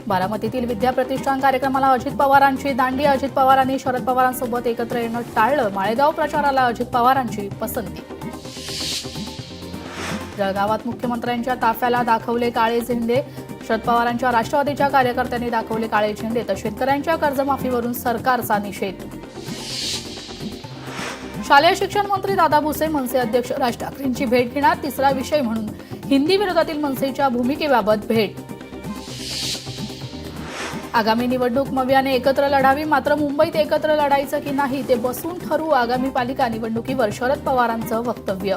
बारामतीतील विद्या प्रतिष्ठान कार्यक्रमाला अजित पवारांची दांडी. अजित पवारांनी शरद पवारांसोबत एकत्र येणं टाळलं. माळेगाव प्रचाराला अजित पवारांची पसंती. जळगावात मुख्यमंत्र्यांच्या ताफ्याला दाखवले काळे झेंडे. शरद पवारांच्या राष्ट्रवादीच्या कार्यकर्त्यांनी दाखवले काळे झेंडे. तर शेतकऱ्यांच्या कर्जमाफीवरून सरकारचा निषेध. शालेय शिक्षण मंत्री दादा भुसे मनसे अध्यक्ष राज ठाकरेंची भेट घेणार. तिसरा विषय म्हणून हिंदी विरोधातील मनसेच्या भूमिकेबाबत भेट. आगामी निवडणूक मवियाने एकत्र लढावी, मात्र मुंबईत एकत्र लढायचं की नाही ते बसून ठरवू. आगामी पालिका निवडणुकीवर शरद पवारांचं वक्तव्य.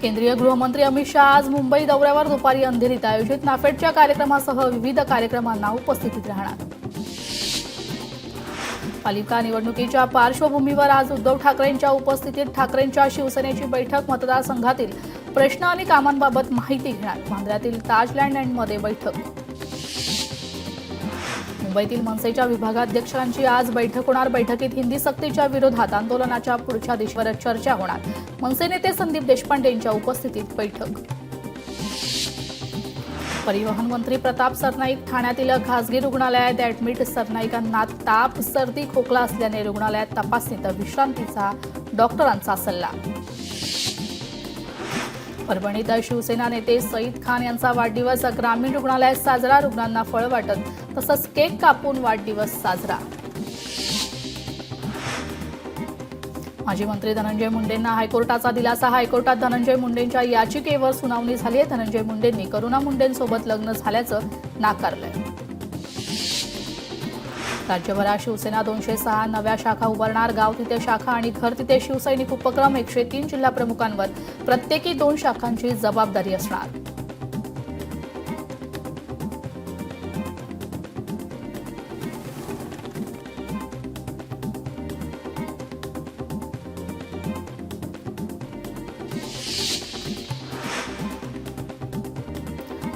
केंद्रीय गृहमंत्री अमित शहा आज मुंबई दौऱ्यावर. दुपारी अंधेरीत आयोजित नाफेडच्या कार्यक्रमासह विविध कार्यक्रमांना उपस्थितीत राहणार. पालिका निवडणुकीच्या पार्श्वभूमीवर आज उद्धव ठाकरेंच्या उपस्थितीत ठाकरेंच्या शिवसेनेची बैठक. मतदारसंघातील प्रश्न आणि कामांबाबत माहिती घेणार. बांद्र्यातील ताज लँड एंडमध्ये बैठक. मुंबईतील मनसेच्या विभागाध्यक्षांची आज बैठक होणार. बैठकीत हिंदी सक्तीच्या विरोधात आंदोलनाच्या पुढच्या दिशेवर चर्चा होणार. मनसे नेते संदीप देशपांडे यांच्या उपस्थितीत बैठक. परिवहन मंत्री प्रताप सरनाईक ठाण्यातील खासगी रुग्णालयात ऍडमिट. सरनाईकांना ताप, सर्दी, खोकला असल्याने रुग्णालयात तपासणी तर विश्रांतीचा डॉक्टरांचा सल्ला. परभणीत शिवसेना नेते सईद खान यांचा वाढदिवस. ग्रामीण रुग्णालयात साजरा. रुग्णांना फळ वाटत तसंच केक कापून वाढदिवस साजरा. माजी मंत्री धनंजय मुंडेंना हायकोर्टाचा दिलासा. हायकोर्टात धनंजय मुंडेंच्या याचिकेवर सुनावणी झाली आहे. धनंजय मुंडेंनी करुणा मुंडेंसोबत लग्न झाल्याचं नाकारलंय. राज्यभरात शिवसेना 206 नव्या शाखा उभारणार. गाव तिथे शाखा आणि घर तिथे शिवसैनिक उपक्रम. 103 जिल्हा प्रमुखांवर प्रत्येकी 2 शाखांची जबाबदारी असणार.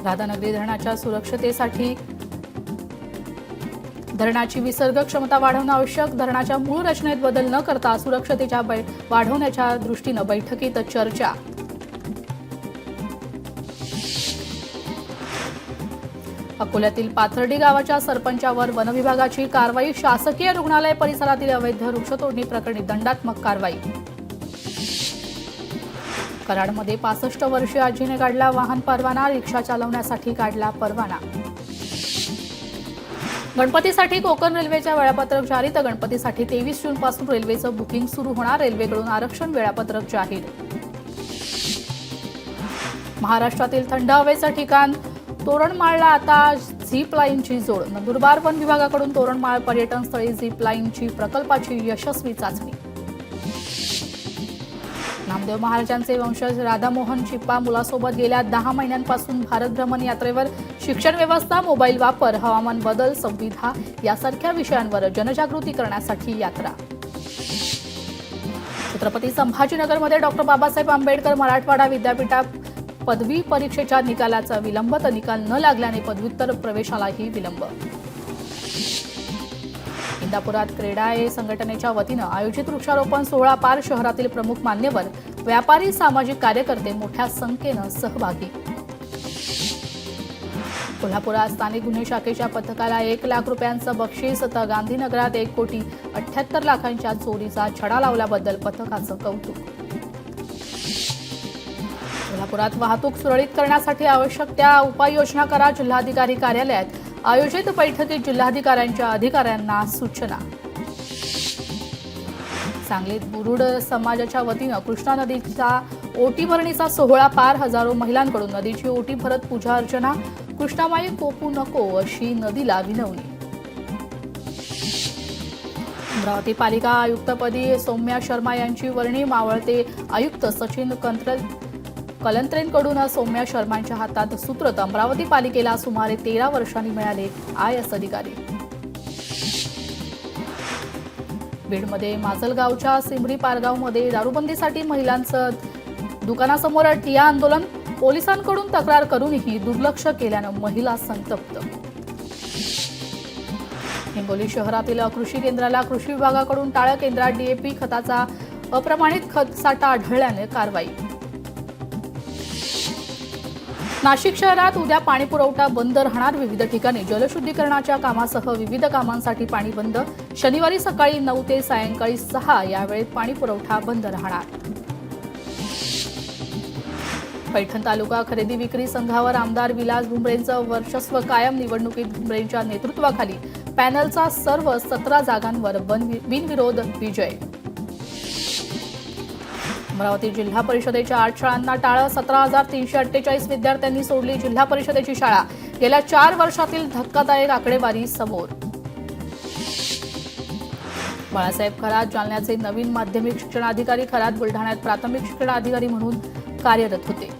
राधानगरी धरणाच्या सुरक्षतेसाठी धरणाची विसर्ग क्षमता वाढवणं आवश्यक. धरणाच्या मूळ रचनेत बदल न करता सुरक्षतेच्या वाढवण्याच्या दृष्टीनं बैठकीत चर्चा. अकोल्यातील पाथर्डी गावाच्या सरपंचावर वनविभागाची कारवाई. शासकीय रुग्णालय परिसरातील अवैध वृक्षतोडणी प्रकरणी दंडात्मक कारवाई. कराडमध्ये 65 वर्षीय आजीने काढला वाहन परवाना. रिक्षा चालवण्यासाठी काढला परवाना. गणपतीसाठी कोकण रेल्वेच्या वेळापत्रक जारी. तर गणपतीसाठी 23 जून पासून रेल्वेचं बुकिंग सुरू होणार. रेल्वेकडून आरक्षण वेळापत्रक जाहीर. महाराष्ट्रातील थंड हवेचं ठिकाण तोरणमाळला आता झीप लाईनची जोड. नंदुरबार वन विभागाकडून तोरणमाळ पर्यटन स्थळी झीप लाईनची प्रकल्पाची यशस्वी चाचणी. नामदेव महाराजांचे वंशज राधामोहन चिप्पा मुलासोबत गेल्या 10 महिन्यांपासून भारत भ्रमण यात्रेवर. शिक्षण व्यवस्था, मोबाईल वापर, हवामान बदल, संविधान यासारख्या विषयांवर जनजागृती करण्यासाठी यात्रा. छत्रपती संभाजीनगरमध्ये डॉक्टर बाबासाहेब आंबेडकर मराठवाडा विद्यापीठात पदवी परीक्षेच्या निकालाचा विलंब. तर निकाल न लागल्याने पदव्युत्तर प्रवेशालाही विलंब. इंदापुरात क्रेडाए संघटनेच्या वतीनं आयोजित वृक्षारोपण सोहळा पार. शहरातील प्रमुख मान्यवर, व्यापारी, सामाजिक कार्यकर्ते मोठ्या संख्येनं सहभागी. कोल्हापुरात स्थानिक गुन्हे शाखेच्या पथकाला 1 लाख रुपयांचं बक्षीस. तर गांधीनगरात 1,78,00,000च्या चोरीचा छडा लावल्याबद्दल पथकाचं कौतुक. कोल्हापुरात वाहतूक सुरळीत करण्यासाठी आवश्यक त्या उपाययोजना करा. जिल्हाधिकारी कार्यालयात आयोजित बैठकीत जिल्हाधिकाऱ्यांच्या अधिकाऱ्यांना सूचना. सांगलीत बुरुड समाजाच्या वतीनं कृष्णा नदीचा ओटी भरणीचा सोहळा पार. हजारो महिलांकडून नदीची ओटी भरत पूजा अर्चना. कृष्णामाई कोपू नको अशी नदीला विनवणी. अमरावती पालिका आयुक्तपदी सौम्या शर्मा यांची वर्णी. मावळते आयुक्त सचिन कलंत्रेंकडून सौम्या शर्मांच्या हातात सूत्र. अमरावती पालिकेला सुमारे 13 वर्षांनी मिळाले IAS अधिकारी. बीडमध्ये माजलगावच्या सिमरी पारगावमध्ये दारूबंदीसाठी महिलांचं दुकानासमोर ठिय्या आंदोलन. पोलिसांकडून तक्रार करूनही दुर्लक्ष केल्यानं महिला संतप्त. हिंगोली शहरातील कृषी केंद्राला कृषी विभागाकडून टाळं. केंद्रात DAP खताचा अप्रमाणित खत साठा आढळल्याने कारवाई. नाशिक शहरात उद्या पाणी पुरवठा बंद राहणार. विविध ठिकाणी जलशुद्धीकरणाच्या कामासह विविध कामांसाठी पाणी बंद. शनिवारी सकाळी 9 ते सायंकाळी 6 या वेळेत पाणी पुरवठा बंद राहणार. पैठण तालुका खरेदी विक्री संघावर आमदार विलास भुमरेंचं वर्चस्व कायम. निवडणुकीत भुमरेंच्या नेतृत्वाखाली पॅनलचा सर्व 17 जागांवर बिनविरोध विजय. अमरावती जिल्हा परिषदेच्या 8 शाळांना टाळं. 17,348 विद्यार्थ्यांनी सोडली जिल्हा परिषदेची शाळा. गेल्या 4 वर्षातील धक्कादायक आकडेवारी समोर. बाळासाहेब खरात जालन्याचे नवीन माध्यमिक शिक्षणाधिकारी. खरात बुलढाण्यात प्राथमिक शिक्षणाधिकारी म्हणून कार्यरत होते.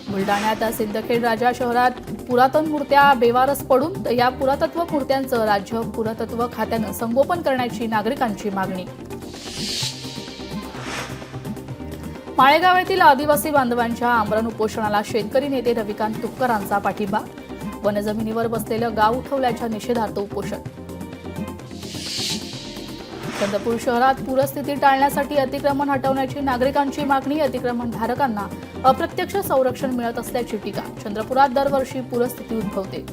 बुलढाण्यात सिंदखेड राजा शहरात पुरातन मूर्त्या बेवारस पडून या पुरातत्व मूर्त्यांचं राज्य पुरातत्व खात्यानं संगोपन करण्याची नागरिकांची मागणी. माळेगाव येथील आदिवासी बांधवांच्या आमरण उपोषणाला शेतकरी नेते रविकांत तुपकरांचा पाठिंबा. वनजमिनीवर बसलेलं गाव उठवल्याच्या निषेधार्थ उपोषण. चंद्रपूर शहरात पूरस्थिती टाळण्यासाठी अतिक्रमण हटवण्याची नागरिकांची मागणी. अतिक्रमणधारकांना अप्रत्यक्ष संरक्षण मिळत असल्याची टीका. चंद्रपुरात दरवर्षी पूरस्थिती उद्भवते.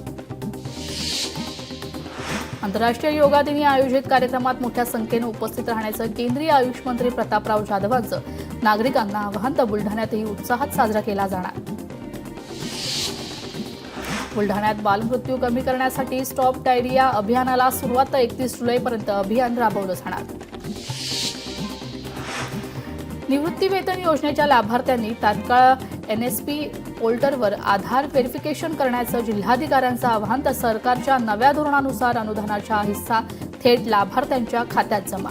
आंतरराष्ट्रीय योगा दिनी आयोजित कार्यक्रमात मोठ्या संख्येनं उपस्थित राहण्याचं केंद्रीय आयुष मंत्री प्रतापराव जाधवांचं नागरिकांना आवाहन. तर बुलढाण्यातही उत्साहात साजरा केला जाणार. बुलढाण्यात बालमृत्यू कमी करण्यासाठी स्टॉप डायरिया अभियानाला सुरुवात. 31 जुलैपर्यंत अभियान राबवलं जाणार. निवृत्तीवेतन योजनेच्या लाभार्थ्यांनी तात्काळ NSP पोर्टलवर आधार व्हेरिफिकेशन करण्याचं जिल्हाधिकाऱ्यांचं आवाहन. तर सरकारच्या नव्या धोरणानुसार अनुदानाचा हिस्सा थेट लाभार्थ्यांच्या खात्यात जमा.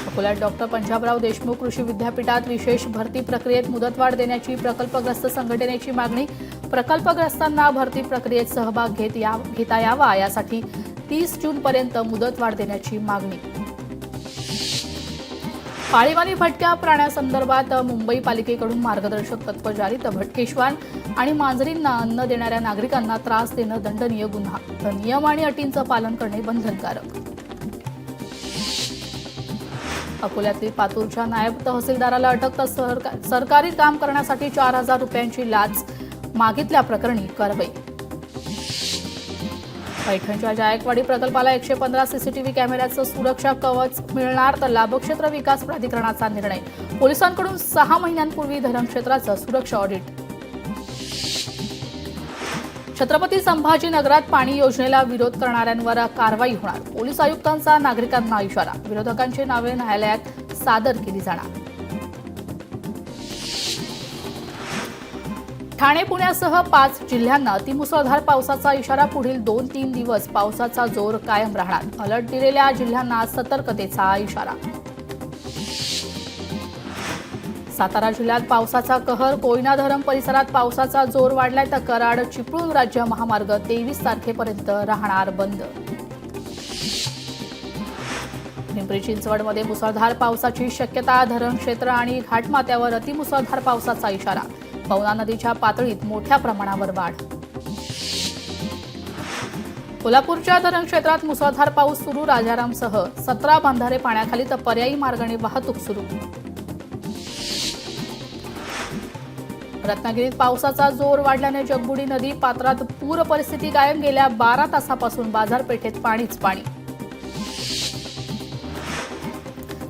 अकोल्यात डॉक्टर पंजाबराव देशमुख कृषी विद्यापीठात विशेष भरती प्रक्रियेत मुदतवाढ देण्याची प्रकल्पग्रस्त संघटनेची मागणी. प्रकल्पग्रस्तांना भरती प्रक्रियेत सहभाग घेता यावा यासाठी 30 जूनपर्यंत मुदतवाढ देण्याची मागणी. पाळीव भटक्या प्राण्यासंदर्भात मुंबई पालिकेकडून मार्गदर्शक तत्त्व जारी. तर भटके श्वान आणि मांजरींना अन्न देणाऱ्या नागरिकांना त्रास देणं दंडनीय गुन्हा. तर नियम आणि अटींचं पालन करणे बंधनकारक. अकोल्यातील पातूरच्या नायब तहसीलदाराला अटक. तर सरकारी काम करण्यासाठी 4,000 रुपयांची लाच मागितल्या प्रकरणी कारवाई. पैठणच्या जायकवाडी प्रकल्पाला 115 सीसीटीव्ही कॅमेऱ्याचं सुरक्षा कवच मिळणार. तर लाभक्षेत्र विकास प्राधिकरणाचा निर्णय. पोलिसांकडून 6 महिन्यांपूर्वी धरणक्षेत्राचं सुरक्षा ऑडिट. छत्रपती संभाजीनगरात पाणी योजनेला विरोध करणाऱ्यांवर कारवाई होणार. पोलीस आयुक्तांचा नागरिकांना इशारा. विरोधकांची नावे न्यायालयात सादर केली जाणार. ठाणे पुण्यासह 5 जिल्ह्यांना अतिमुसळधार पावसाचा इशारा. पुढील 2-3 दिवस पावसाचा जोर कायम राहणार. अलर्ट दिलेल्या जिल्ह्यांना सतर्कतेचा इशारा. सातारा जिल्ह्यात पावसाचा कहर. कोयना धरण परिसरात पावसाचा जोर वाढलाय. तर कराड चिपळूण राज्य महामार्ग 23 तारखेपर्यंत राहणार बंद. पिंपरी चिंचवडमध्ये मुसळधार पावसाची शक्यता. धरण क्षेत्र आणि घाटमाथ्यावर अतिमुसळधार पावसाचा इशारा. पवना नदीच्या पातळीत मोठ्या प्रमाणावर वाढ. कोल्हापूरच्या धरण क्षेत्रात मुसळधार पाऊस सुरू. राजारामसह 17 बांधारे पाण्याखाली. तर पर्यायी मार्गाने वाहतूक सुरू. रत्नागिरीत पावसाचा जोर वाढल्याने जगबुडी नदी पात्रात पूर परिस्थिती कायम. गेल्या 12 तासापासून बाजारपेठेत पाणीच पाणी.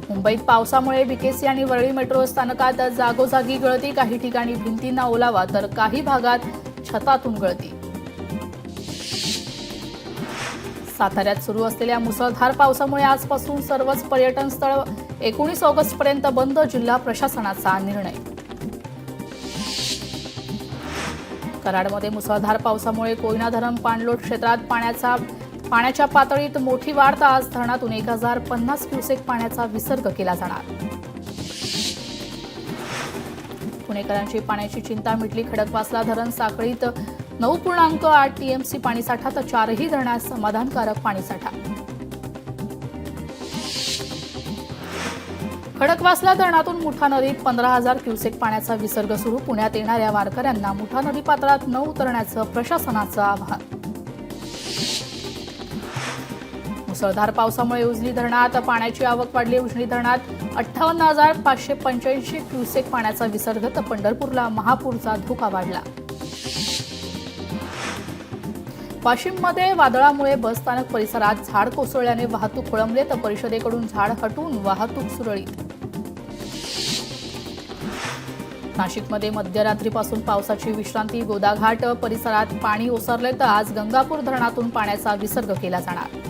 मुंबईत पावसामुळे BKC आणि वरळी मेट्रो स्थानकात जागोजागी गळती. काही ठिकाणी भिंतींना ओलावा तर काही भागात छतातून गळती. साताऱ्यात सुरू असलेल्या मुसळधार पावसामुळे आजपासून सर्वच पर्यटन स्थळ 19 ऑगस्टपर्यंत बंद. जिल्हा प्रशासनाचा निर्णय. कराडमध्ये मुसळधार पावसामुळे कोयना धरण पाणलोट क्षेत्रात पाण्याच्या पातळीत मोठी वाढ. तर आज धरणातून 1050 क्युसेक पाण्याचा विसर्ग केला जाणार. पुणेकरांची पाण्याची चिंता मिटली. खडकवासला धरण साखळीत 9.8 TMC पाणीसाठा. तर 4ही धरणात समाधानकारक पाणीसाठा. खडकवासला धरणातून मुठा नदीत 15,000 क्युसेक पाण्याचा विसर्ग सुरू. पुण्यात येणाऱ्या वारकऱ्यांना मुठा नदी पात्रात न उतरण्याचं प्रशासनाचं आवाहन. मुसळधार पावसामुळे उजनी धरणात पाण्याची आवक वाढली. उजनी धरणात 58,585 क्युसेक पाण्याचा विसर्ग, तर पंढरपूरला महापूरचा धोका वाढला. वाशिममध्ये वादळामुळे बसस्थानक परिसरात झाड कोसळल्याने वाहतूक खोळंबली, तर परिषदेकडून झाड हटवून वाहतूक सुरळीत. नाशिकमध्ये मध्यरात्रीपासून पावसाची विश्रांती. गोदाघाट परिसरात पाणी ओसरले, तर आज गंगापूर धरणातून पाण्याचा विसर्ग केला जाणार.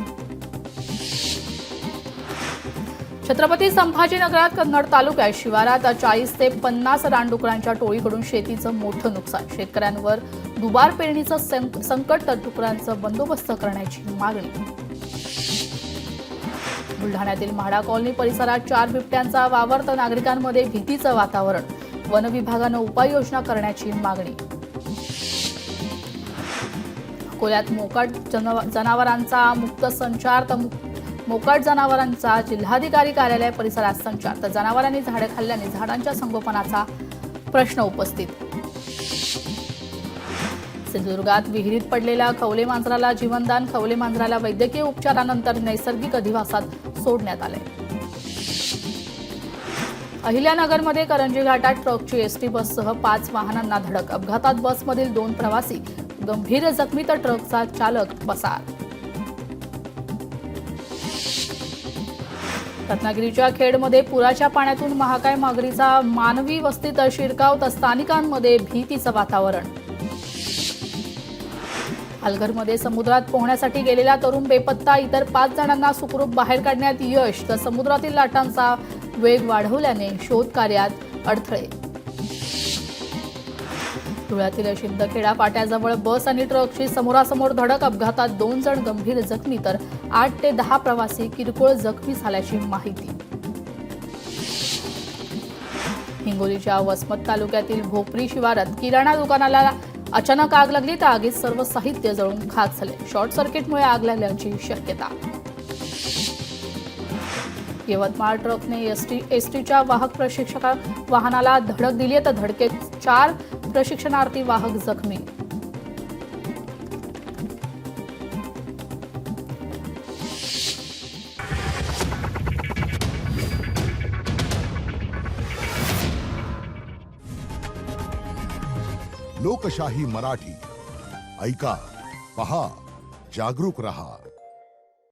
छत्रपती संभाजीनगरात कन्नड तालुक्यात शिवारात 40 ते 50 रानडुकरांच्या टोळीकडून शेतीचं मोठं नुकसान. शेतकऱ्यांवर दुबार पेरणीचं संकट, तर डुकरांचं बंदोबस्त करण्याची मागणी. बुलढाण्यातील म्हाडा कॉलनी परिसरात 4 बिबट्यांचा वावर, तर नागरिकांमध्ये भीतीचं वातावरण. वन विभागानं उपाययोजना करण्याची मागणी. अकोल्यात मोकाट जनावरांचा मुक्त संचार, तर मोकाट जनावरांचा जिल्हाधिकारी कार्यालय परिसरात संचार, तर जनावरांनी झाडे खाल्ल्याने झाडांच्या संगोपनाचा प्रश्न उपस्थित. सिंधुदुर्गात विहिरीत पडलेल्या खवले मांजराला जीवनदान. खवले मांजराला वैद्यकीय उपचारानंतर नैसर्गिक अधिवासात सोडण्यात आले. अहिल्यानगरमध्ये करंजी घाटात ट्रकची एसटी बससह 5 वाहनांना धडक. अपघातात बसमधील 2 प्रवासी गंभीर जखमी, तर ट्रकचा चालक पसार. रत्नागिरीच्या खेडमध्ये पुराच्या पाण्यातून महाकाय मागरीचा मानवी वस्तीत शिरकाव, तर स्थानिकांमध्ये भीतीचं वातावरण. पालघरमध्ये समुद्रात पोहण्यासाठी गेलेला तरुण बेपत्ता. इतर 5 जणांना सुखरूप बाहेर काढण्यात यश, तर समुद्रातील लाटांचा वेग वाढवल्याने शोध कार्यात अडथळे. धुळ्यातील शिंदखेडा फाट्याजवळ बस आणि ट्रकची समोरासमोर धडक. अपघातात 2 जण गंभीर जखमी, तर 8 ते 10 प्रवासी किरकोळ जखमी झाल्याची माहिती. हिंगोलीच्या वसमत तालुक्यातील भोपरी शिवारात किराणा दुकानाला अचानक आग लागली, तर आगीत सर्व साहित्य जळून खाक झाले. शॉर्ट सर्किटमुळे आग लागल्याची शक्यता. यवतमाळ ट्रकने एसटीच्या वाहक प्रशिक्षक वाहनाला धडक दिली, तर धडकेत 4 प्रशिक्षणार्थी वाहक जखमी. लोकशाही मराठी ऐका, पहा, जागरूक रहा.